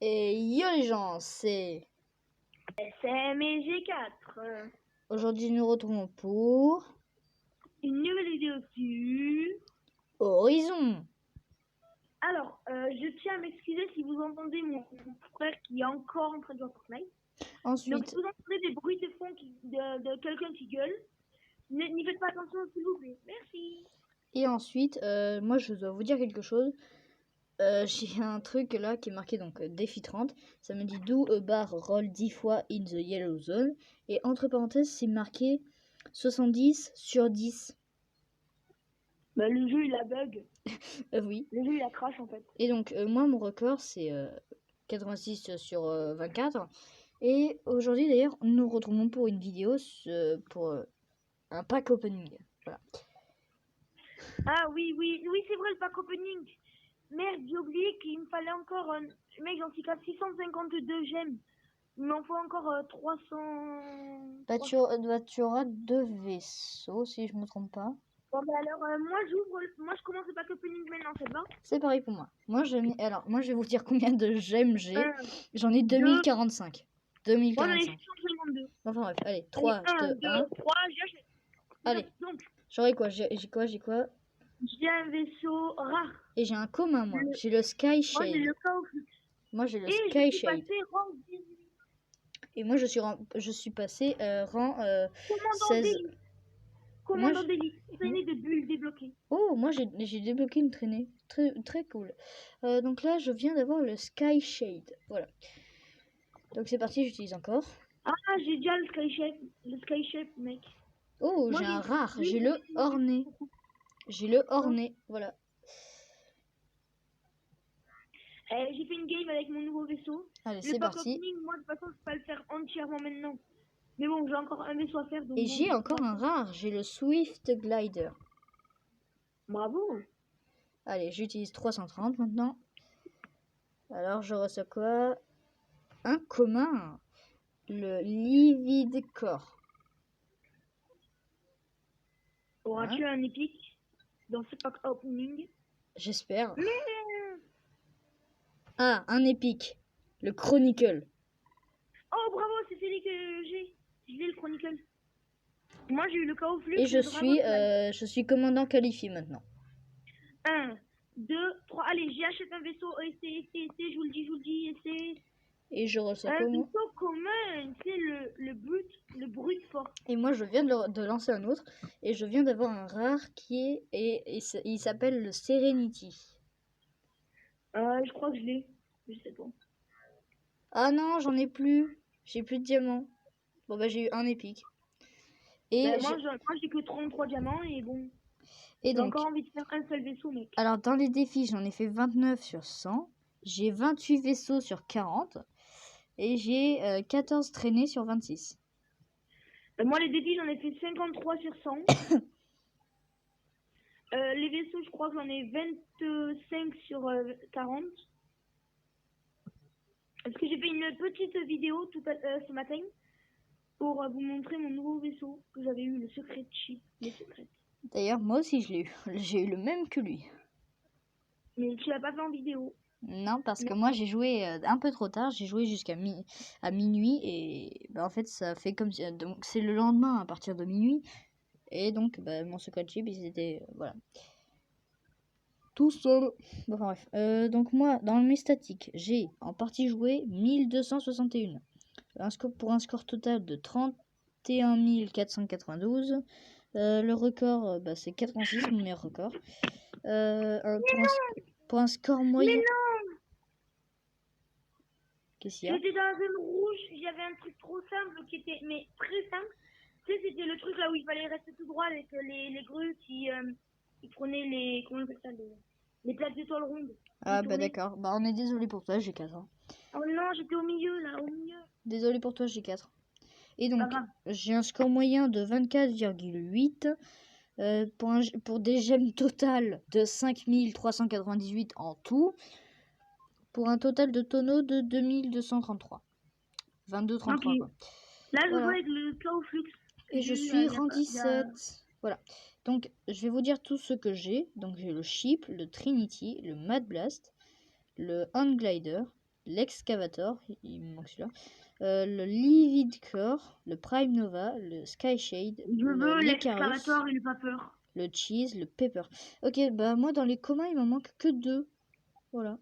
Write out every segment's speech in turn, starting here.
Et yo les gens, c'est... SM et G4. Aujourd'hui nous nous retrouvons pour... Une nouvelle vidéo sur... Horizon. Alors, je tiens à m'excuser si vous entendez mon frère qui est encore en train de jouer à Fortnite. Donc, Ensuite, si vous entendez des bruits de fond de quelqu'un qui gueule, n'y faites pas attention s'il vous plaît. Merci. moi je dois vous dire quelque chose. J'ai un truc là qui est marqué donc défi 30. Ça me dit do a bar roll 10 fois in the yellow zone. Et entre parenthèses, c'est marqué 70 sur 10. Bah, le jeu il a bug. Oui. Le jeu il a crash en fait. Et donc, moi mon record c'est 86 sur 24. Et aujourd'hui d'ailleurs, nous nous retrouvons pour une vidéo pour un pack opening. Voilà. Ah oui, c'est vrai le pack opening. Merde, j'ai oublié qu'il me fallait encore un... Mec, j'en suis qu'à 652 gemmes. Il m'en faut encore 300... Tu auras 2 vaisseaux si je me trompe pas. Bon bah alors moi je commence le pack opening maintenant, ça te va? C'est pareil pour moi. Moi je vais vous dire combien de gemmes j'ai. J'en ai 2045. Moi j'en ai 652. Enfin bref, allez, 3, 2, 1. 3, j'achète. Allez. Donc, j'aurai quoi? J'ai quoi? J'ai un vaisseau rare. Et j'ai un commun moi. J'ai le Sky Shade. Moi j'ai le Chaosflux. Moi j'ai le Et Sky je suis Shade. passé rang 18. Et moi je suis passé rang 16. Commandant d'élite. Traînée de bulles débloquée. Oh, moi j'ai débloqué une traînée. Très, très cool. Donc là, je viens d'avoir le Sky Shade. Voilà. Donc c'est parti, j'utilise encore. Ah, j'ai déjà le Sky Shape, mec. Oh, j'ai un rare. J'ai le orné. Voilà. J'ai fait une game avec mon nouveau vaisseau. Allez, c'est parti. Moi, de toute façon, je peux pas le faire entièrement maintenant. Mais bon, j'ai encore un vaisseau à faire. Donc et j'ai encore un rare. J'ai le Swift Glider. Bravo. Allez, j'utilise 330 maintenant. Alors, je reçois quoi? Un commun. Le Livid Core. Auras-tu un épique dans ce pack opening? J'espère. Ah, un épique. Le Chronicle. Oh, bravo, c'est celui que j'ai. J'ai le Chronicle. Moi, j'ai eu le Chaosflux. Et je suis commandant qualifié maintenant. 1, 2, 3. Allez, j'achète un vaisseau. Je vous le dis, essai. Et je reçois un vaisseau commun, c'est le brut fort. Et moi, je viens de lancer un autre. Et je viens d'avoir un rare qui est... Et il s'appelle le Serenity. Je crois que je l'ai. Je sais pas. Ah non, j'en ai plus. J'ai plus de diamants. Bon, bah, j'ai eu un épique. Et moi, j'ai que 33 diamants et bon. Et donc, encore envie de faire un seul vaisseau, mec. Alors, dans les défis, j'en ai fait 29 sur 100. J'ai 28 vaisseaux sur 40. Et j'ai 14 traînées sur 26. Moi, les défis, j'en ai fait 53 sur 100. Les vaisseaux, je crois que j'en ai 25 sur 40. Parce que j'ai fait une petite vidéo ce matin pour vous montrer mon nouveau vaisseau que j'avais eu, le secret chip. D'ailleurs, moi aussi, je l'ai eu. J'ai eu le même que lui. Mais tu l'as pas fait en vidéo? Non, parce que moi, j'ai joué un peu trop tard. J'ai joué jusqu'à minuit. Et bah, en fait, ça fait comme si... Donc, c'est le lendemain à partir de minuit. Et donc, bah, mon secret chip, il était... voilà. Tout seul. Bon, enfin, bref. Donc, moi, dans mes statiques, j'ai en partie joué 1261. Pour un score total de 31 492. Le record, c'est 86, mon meilleur record. Pour un score moyen. Mais non! Qu'est-ce qu'il y a? J'étais dans la zone rouge, j'avais un truc trop simple qui était, mais très simple. Tu sais, c'était le truc là où il fallait rester tout droit avec les grues qui prenaient les. Comment on appelle ça? Les plaques d'étoiles rondes. Ah, bah d'accord. Bah, on est désolé pour toi, j'ai 4. Hein. Oh non, j'étais au milieu là, au milieu. Désolé pour toi, j'ai 4. Et donc, j'ai un score moyen de 24,8 pour des gemmes totales de 5398 en tout. Pour un total de tonneaux de 2233. 2233 quoi. Là, je vois avec le Chaosflux. Et je suis rang 17. Voilà. Donc, je vais vous dire tout ce que j'ai. Donc, j'ai le Ship, le Trinity, le Mad Blast, le Handglider, l'Excavator, il me manque celui-là, le Livid Core, le Prime Nova, le Sky Shade, Je veux l'Icarus, l'excavator et le vapeur. le Cheese, le Pepper. Ok, bah moi dans les communs il m'en manque que 2. Voilà.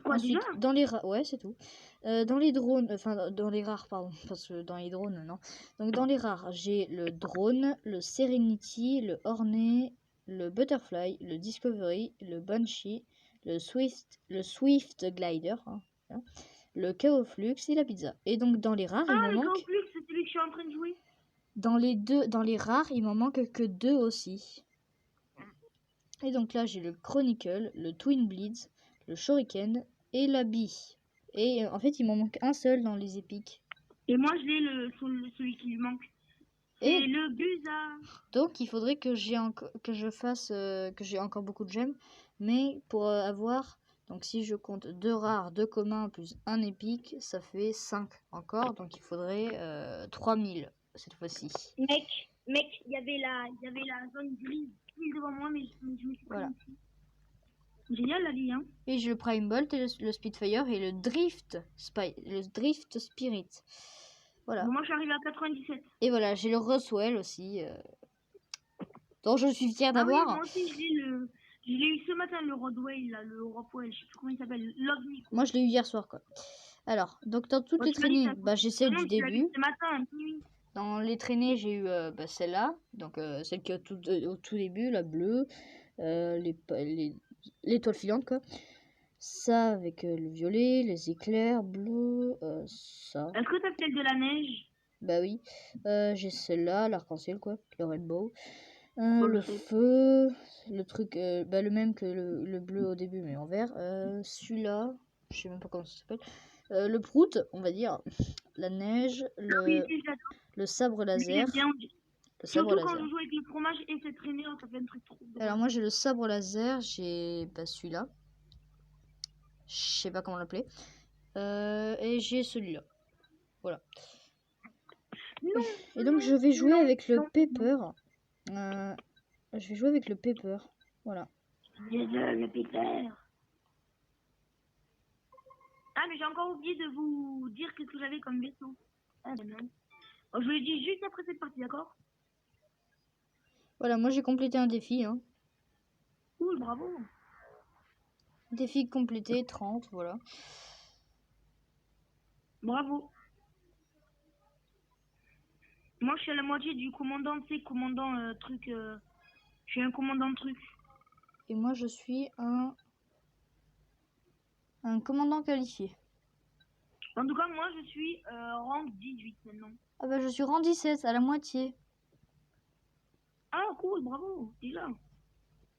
Quoi, Ensuite, déjà? dans les rares, ouais, c'est tout. Dans les drones, enfin dans les rares, pardon, parce que dans les drones, non. Donc dans les rares, j'ai le drone, le Serenity, le Hornet, le Butterfly, le Discovery, le Banshee, le Swift Glider, hein, voilà, le Chaos Flux et la pizza. Et donc dans les rares, il Ah, m'en le manque. Chaos c'est celui que je suis en train de jouer. Dans les rares, il m'en manque que 2 aussi. Et donc là, j'ai le Chronicle, le Twin Blades, le Shuriken et la Bee. Et en fait, il m'en manque un seul dans les épiques. Et moi, je l'ai celui qui lui manque. C'est Et le Buzard. donc, il faudrait que j'ai encore beaucoup de gemmes. Mais pour avoir, donc si je compte 2 rares, 2 communs plus un épique, ça fait 5 encore. Donc il faudrait 3000 cette fois-ci. Mec, il y avait la zone grise pile devant moi, mais je me suis pris ici. Génial la vie, hein. Et j'ai le Prime Bolt, et le Spitfire et le Drift Spirit. Voilà. Bon, moi, je suis arrivé à 97. Et voilà, j'ai le Roswell aussi, dont je suis fière Ah oui, d'avoir. moi aussi, je l'ai eu ce matin, le Rodwell, là, le Rockwell, je sais plus comment il s'appelle, l'OVNI. Moi, je l'ai eu hier soir, quoi. Alors, donc dans toutes les traînées, j'ai celle du début. Ce matin, à minuit. Dans les traînées, j'ai eu celle-là, donc celle qui est au tout début, la bleue, l'étoile filante, quoi. Ça avec le violet, les éclairs bleus, ça. Est-ce que t'as celle de la neige? Bah oui. J'ai celle-là, l'arc-en-ciel, quoi, le rainbow. Le feu, le truc, le même que le bleu au début, mais en vert. Celui-là, je sais même pas comment ça s'appelle. Le prout, on va dire. La neige, le sabre laser. Le sabre Surtout quand laser. je joue avec le fromage et cette traînée, ça fait un truc trop drôle. Alors moi j'ai le sabre laser, j'ai celui-là. Je sais pas comment l'appeler. Et j'ai celui-là. Voilà. Non, et donc je vais jouer avec le Pepper. Je vais jouer avec le Pepper. Voilà. Le Pepper. Ah, mais j'ai encore oublié de vous dire qu'est-ce que j'avais comme vaisseau. Ah, ben non. Je vous l'ai dit juste après cette partie, d'accord? Voilà, moi j'ai complété un défi. Hein. Cool, bravo. Défi complété, 30, voilà. Bravo. Moi, je suis à la moitié du commandant, tu sais, commandant truc. Je suis un commandant truc. Et moi, je suis un commandant qualifié. En tout cas, moi, je suis rang 18 maintenant. Ah bah, je suis rang 17, à la moitié. Ah, cool, bravo, déjà.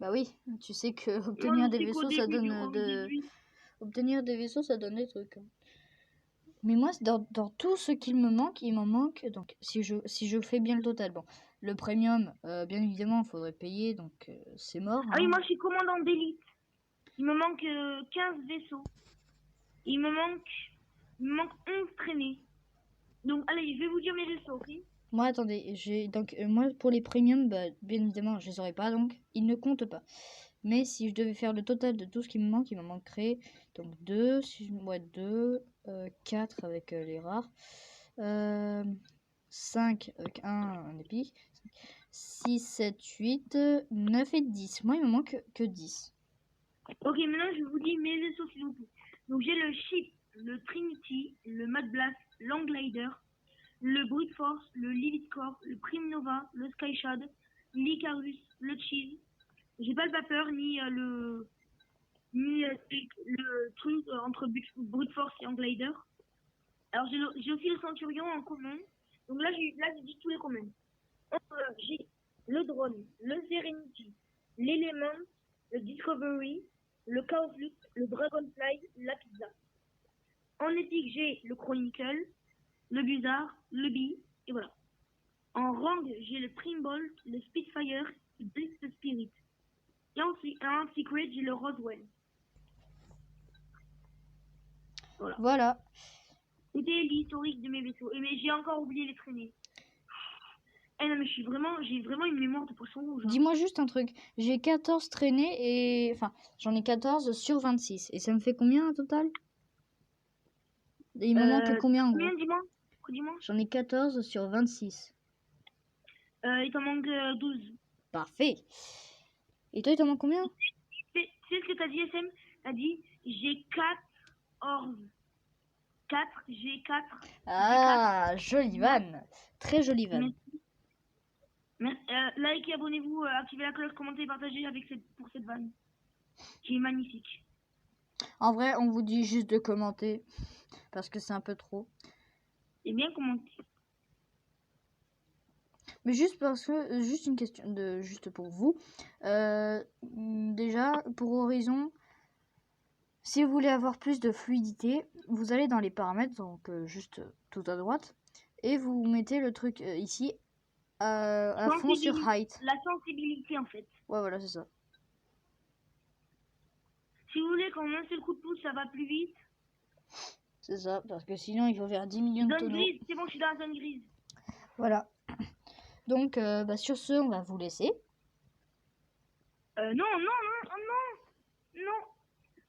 Bah oui, tu sais que obtenir des vaisseaux, ça donne obtenir des vaisseaux, ça donne des trucs. Mais moi, dans tout ce qu'il me manque, il m'en manque. Donc, si je fais bien le total, bon, le premium, bien évidemment, il faudrait payer, donc c'est mort. Ah oui, moi, je suis commandant d'élite. Il me manque 15 vaisseaux. Il me manque 11 traînées. Donc, allez, je vais vous dire mes vaisseaux, ok? Moi, attendez, moi, pour les premiums, bah, bien évidemment, je les aurais pas, donc ils ne comptent pas. Mais si je devais faire le total de tout ce qui me manque, il me manquerait donc 2, 4 avec les rares, 5 avec un épique, 6, 7, 8, 9 et 10. Moi, il me manque que 10. Ok, maintenant, je vous dis mes vaisseaux, s'il vous plaît. Donc, j'ai le Ship, le Trinity, le Mad Blast, l'Anglider, le Brute Force, le Lilith Core, le Prime Nova, le Sky Shad, l'Icarus, le Cheese. J'ai pas le vapeur ni le truc entre Brute Force et Anglider. Alors j'ai aussi le Centurion en commun. Donc là j'ai dit tous les communs. J'ai le drone, le Serenity, l'Element, le Discovery, le Chaos Flux, le Dragonfly, la pizza. En épique j'ai le Chronicle, le Buzard, le Bee, et voilà. En rang j'ai le Prime Bolt, le Spitfire, le Drift Spirit. Et ensuite, en secret, j'ai le Roswell. Voilà. C'était l'historique de mes vaisseaux. Mais j'ai encore oublié les traînées. Eh non, mais j'ai vraiment une mémoire de poisson rouge. Hein. Dis-moi juste un truc. J'ai 14 traînées et... Enfin, j'en ai 14 sur 26. Et ça me fait combien au total? Il me manque combien en gros? Combien, dis-moi? Dis-moi. J'en ai 14 sur 26. Il t'en manque 12. Parfait. Et toi, il t'en manque combien? Tu sais ce que t'as dit, SM? T'as dit j'ai 14. 4, j'ai 4. Ah, jolie vanne. Très jolie vanne. Likez, abonnez-vous, activez la cloche, commentez, partagez pour cette vanne. Qui est magnifique. En vrai, on vous dit juste de commenter. Parce que c'est un peu trop. Et bien commenté. Mais juste parce que, juste une question juste pour vous. Déjà, pour Horizon, si vous voulez avoir plus de fluidité, vous allez dans les paramètres, donc juste tout à droite, et vous mettez le truc ici à fond sur height. La sensibilité en fait. Ouais, voilà, c'est ça. Si vous voulez qu'en un seul coup de pouce ça va plus vite. C'est ça, parce que sinon il faut faire 10 millions de tonneaux. Grise, c'est bon, je suis dans la zone grise. Voilà. Donc, sur ce, on va vous laisser. Non,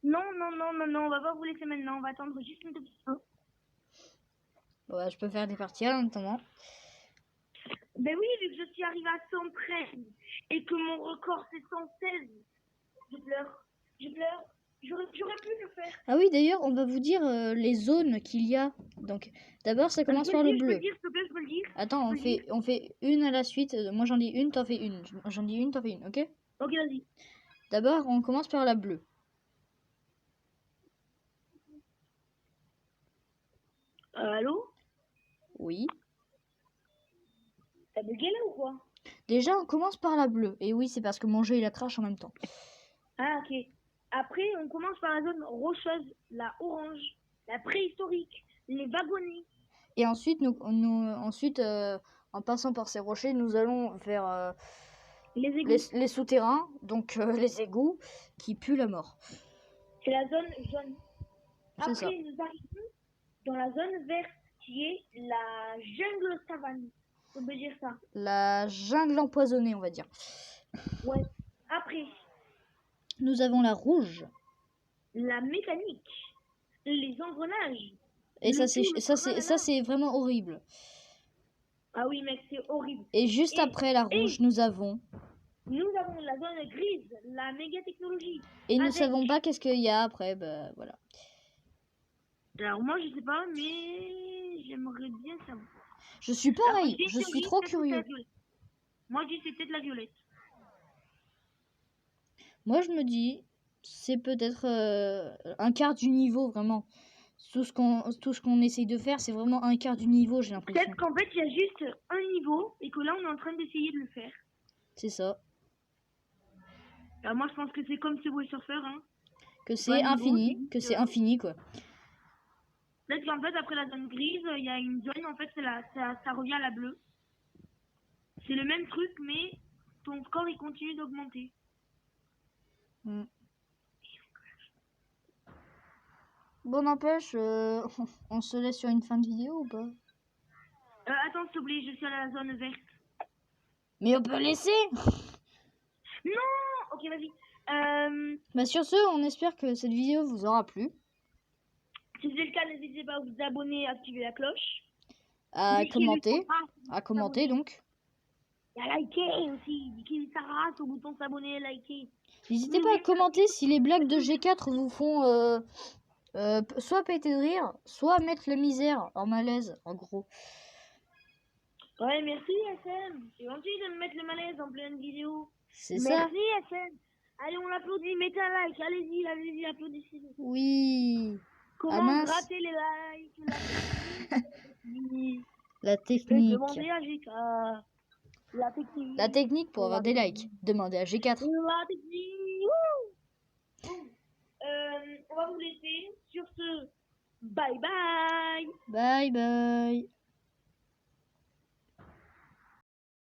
on va pas vous laisser maintenant, on va attendre juste un tout petit peu. Ouais, je peux faire des parties en attendant. Ben oui, vu que je suis arrivée à 113 et que mon record c'est 116, je pleure. J'aurais pu le faire. Ah oui, d'ailleurs, on va vous dire les zones qu'il y a. Donc, d'abord, ça commence par le bleu. Je peux le dire. Attends, on fait une à la suite. Moi, j'en dis une, t'en fais une. J'en dis une, t'en fais une, ok? Ok, vas-y. D'abord, on commence par la bleue. Allô? Oui. T'as bugué là ou quoi? Déjà, on commence par la bleue. Et oui, c'est parce que mon jeu, il a crash en même temps. Ah, ok. Après, on commence par la zone rocheuse, la orange, la préhistorique, les wagonnets. Et ensuite, ensuite en passant par ces rochers, nous allons faire les égouts. Les souterrains, donc les égouts, qui puent la mort. C'est la zone jaune. Après, ça. Nous arrivons dans la zone verte, qui est la jungle savane. On peut dire ça. La jungle empoisonnée, on va dire. Ouais. Après, nous avons la rouge. La mécanique. Les engrenages. Et ça, c'est vraiment horrible. Ah oui, mec, c'est horrible. Et juste après la rouge, nous avons la zone grise, la méga technologie. Et nous ne savons pas qu'est-ce qu'il y a après, bah voilà. Alors moi, je sais pas, mais j'aimerais bien savoir. Je suis pareil, je suis trop curieux. Moi, je dis c'est peut-être la violette. Moi, je me dis, c'est peut-être un quart du niveau, vraiment. Tout ce qu'on essaye de faire, c'est vraiment un quart du niveau, j'ai l'impression. Peut-être qu'en fait, il y a juste un niveau et que là, on est en train d'essayer de le faire. C'est ça. Alors moi, je pense que c'est comme Subway Surfer, hein. Que c'est infini, c'est infini, quoi. Peut-être qu'en fait, après la zone grise, il y a une zone, en fait, ça revient à la bleue. C'est le même truc, mais ton score, il continue d'augmenter. Bon, n'empêche, on se laisse sur une fin de vidéo ou pas? Attends, s'il te plaît, je suis à la zone verte. Mais on peut laisser. Non. Ok, vas-y. Bah sur ce, on espère que cette vidéo vous aura plu. Si c'est le cas, n'hésitez pas à vous abonner, à activer la cloche. À commenter donc. Et à liker aussi. Niquer sa race au bouton s'abonner, liker. N'hésitez pas à commenter si les blagues de G4 vous font soit péter de rire, soit mettre la misère en malaise, en gros. Ouais, merci SM. C'est gentil de me mettre le malaise en pleine vidéo. C'est ça. Merci SM. Allez, on l'applaudit, mettez un like. Allez-y, applaudissez-le. Oui. Comment gratter les likes? La technique. Demandez à GK. La technique pour avoir des likes. Demandez à G4. La technique. On va vous laisser. Sur ce, bye bye. Bye bye.